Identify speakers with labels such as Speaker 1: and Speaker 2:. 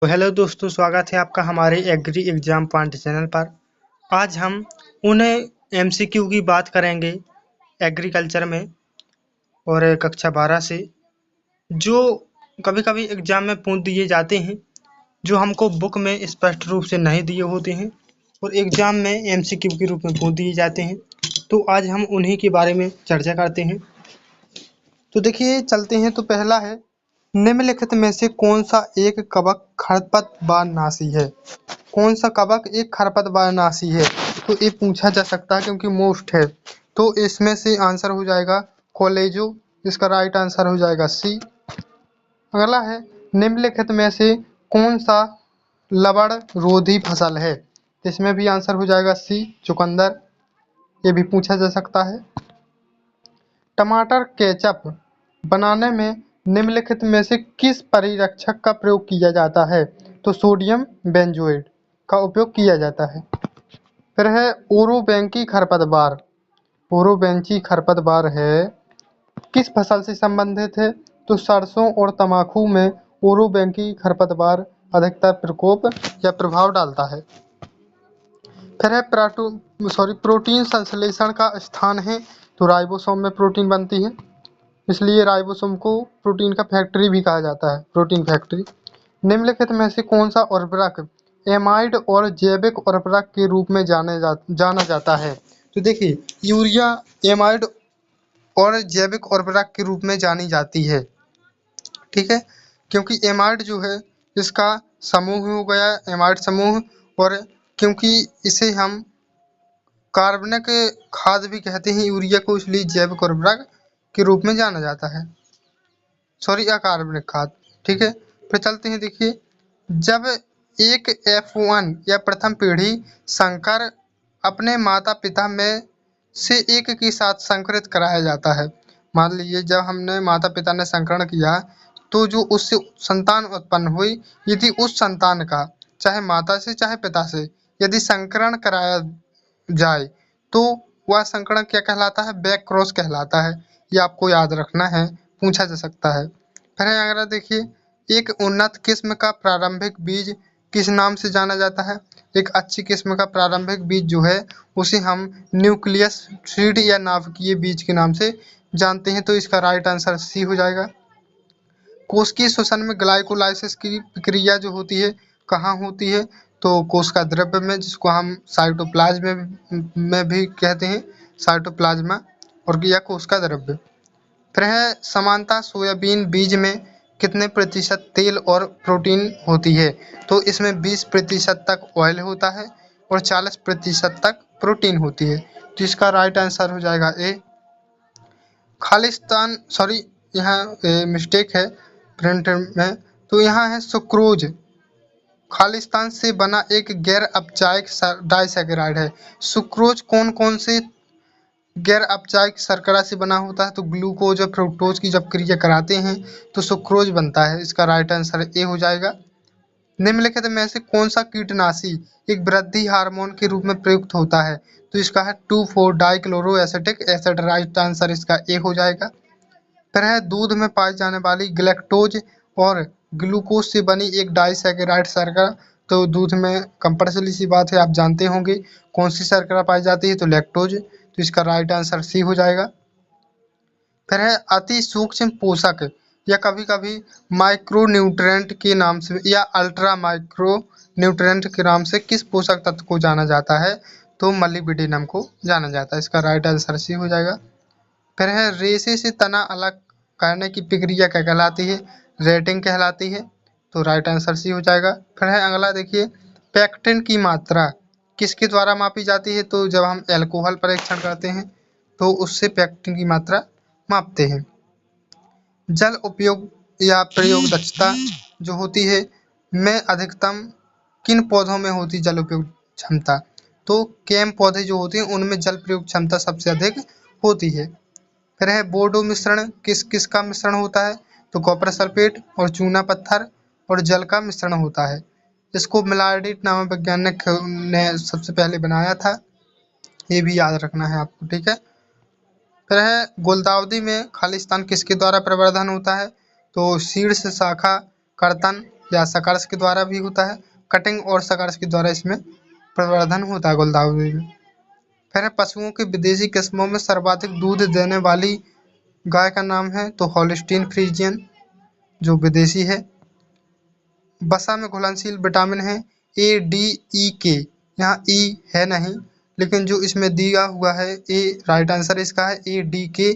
Speaker 1: तो हेलो दोस्तों, स्वागत है आपका हमारे एग्री एग्जाम पॉइंट चैनल पर। आज हम उन एमसीक्यू की बात करेंगे एग्रीकल्चर में और कक्षा 12 से, जो कभी-कभी एग्जाम में पूछ दिए जाते हैं, जो हमको बुक में स्पष्ट रूप से नहीं दिए होते हैं और एग्जाम में एमसीक्यू के रूप में पूछ दिए जाते हैं। तो आज हम उन्हीं के बारे में चर्चा करते हैं। तो देखिए चलते हैं। तो पहला है, निम्नलिखित में से कौन सा एक कवक खरपतवारनाशी है? कौन सा कवक एक खरपतवारनाशी है? तो ये पूछा जा सकता है क्योंकि मोस्ट है। तो इसमें से आंसर हो जाएगा कोलेजो। इसका राइट आंसर हो जाएगा सी। अगला है, निम्नलिखित में से कौन सा लवण रोधी फसल है? इसमें भी आंसर हो जाएगा सी, चुकंदर। ये भी पूछा जा सकता है। टमाटर केचप बनाने में निम्नलिखित में से किस परिरक्षक का प्रयोग किया जाता है? तो सोडियम बेंजोएट का उपयोग किया जाता है। फिर है ओरोबैंकी खरपतवार। ओरोबैंकी खरपतवार है किस फसल से संबंधित है? तो सरसों और तंबाकू में ओरोबैंकी खरपतवार अधिकतर प्रकोप या प्रभाव डालता है। फिर है प्रोटीन संश्लेषण का स्थान है। तो राइबोसोम में प्रोटीन बनती है, इसलिए राइबोसोम को प्रोटीन का फैक्ट्री भी कहा जाता है, प्रोटीन फैक्ट्री। निम्नलिखित में से कौन सा उर्वरक एमाइड और जैविक उर्वरक के रूप में जाना जाता है? तो देखिए, यूरिया एमाइड और जैविक उर्वरक के रूप में जानी जाती है, ठीक है। क्योंकि एमाइड जो है इसका समूह हो गया, एमाइड समूह, और क्योंकि इसे हम कार्बनिक खाद भी कहते हैं यूरिया को, इसलिए जैविक उर्वरक के रूप में जाना जाता है। सॉरी, अकार्बनिक खाद, ठीक है। फिर चलते हैं। देखिए, जब एक F1 या प्रथम पीढ़ी संकर अपने माता पिता में से एक के साथ संकरित कराया जाता है। मान लीजिए जब हमने माता पिता ने संकरण किया तो जो उससे संतान उत्पन्न हुई, यदि उस संतान का चाहे माता से चाहे पिता से यदि संकरण कराया जाए तो वह संकरण क्या कहलाता है? बैक क्रॉस कहलाता है। ये आपको याद रखना है, पूछा जा सकता है। फिर अगला देखिए, एक उन्नत किस्म का प्रारंभिक बीज किस नाम से जाना जाता है? एक अच्छी किस्म का प्रारंभिक बीज जो है उसे हम न्यूक्लियस सीड या नाभिकीय बीज के नाम से जानते हैं। तो इसका राइट आंसर सी हो जाएगा। कोशिकीय श्वसन में ग्लाइकोलाइसिस की प्रक्रिया जो होती है कहाँ होती है? तो कोशिका द्रव्य में, जिसको हम साइटोप्लाज्म में भी कहते हैं, साइटोप्लाज्मा, और या कोशिका द्रव्य। फिर है, समानता सोयाबीन बीज में कितने प्रतिशत तेल और प्रोटीन होती है? तो इसमें 20% तक ऑयल होता है और 40% तक प्रोटीन होती है। तो इसका राइट आंसर हो जाएगा ए। खालिस्तान, सॉरी, यहाँ मिस्टेक है प्रिंट में। तो यहाँ है सुक्रोज, खालिस्तान से बना एक गैर अपचायक डाइसैकेराइड है। सुक्रोज कौन कौन से गैर अपचायक शर्करा से बना होता है? तो ग्लूकोज और फ्रुक्टोज की जब क्रिया कराते हैं तो सुक्रोज बनता है। इसका राइट आंसर ए हो जाएगा। निम्नलिखित में से कौन सा कीटनाशी एक वृद्धि हार्मोन के रूप में प्रयुक्त होता है? तो इसका है 2,4-डाइक्लोरोएसिटिक एसिड। राइट आंसर इसका ए हो जाएगा। फिर है, दूध में पाई जाने वाली गैलेक्टोज और ग्लूकोज से बनी एक डाइसैकेराइड शर्करा। तो दूध में कंपल्सरी सी बात है, आप जानते होंगे कौन सी शर्करा पाई जाती है? तो लैक्टोज। तो इसका राइट आंसर सी हो जाएगा। फिर है, अति सूक्ष्म पोषक या कभी कभी माइक्रो न्यूट्रेंट के नाम से या अल्ट्रा माइक्रो न्यूट्रेंट के नाम से किस पोषक तत्व को जाना जाता है? तो मॉलिब्डेनम को जाना जाता है। इसका राइट आंसर सी हो जाएगा। फिर है, रेशे से तना अलग करने की प्रक्रिया क्या कहलाती है? रेटिंग कहलाती है। तो राइट आंसर सी हो जाएगा। फिर है अगला देखिए, पेक्टिन की मात्रा किसके द्वारा मापी जाती है? तो जब हम एल्कोहल परीक्षण करते हैं तो उससे पेक्टिन की मात्रा मापते हैं। जल उपयोग या प्रयोग दक्षता जो होती है में अधिकतम किन पौधों में होती जल उपयोग क्षमता? तो केम पौधे जो होते हैं उनमें जल प्रयोग क्षमता सबसे अधिक होती है। फिर है, बोर्डो मिश्रण किस किस का मिश्रण होता है? तो कॉपर सल्फेट और चूना पत्थर और जल का मिश्रण होता है। इसको मिलार्डिट नामक वैज्ञानिक ने सबसे पहले बनाया था, ये भी याद रखना है आपको, ठीक है। फिर है, गुलदाउदी में खालिस्तान किसके द्वारा प्रवर्धन होता है? तो शीर्ष शाखा कर्तन या सकर्स के द्वारा भी होता है, कटिंग और सकर्स के द्वारा इसमें प्रवर्धन होता है गुलदाउदी में। फिर है पशुओं की विदेशी किस्मों में सर्वाधिक दूध देने वाली गाय का नाम है तो हॉलिस्टीन फ्रीजियन जो विदेशी है। वसा में घुलनशील विटामिन है ए, डी, ई, के। यहाँ ई है नहीं, लेकिन जो इसमें दिया हुआ है ए राइट आंसर इसका है ए, डी, के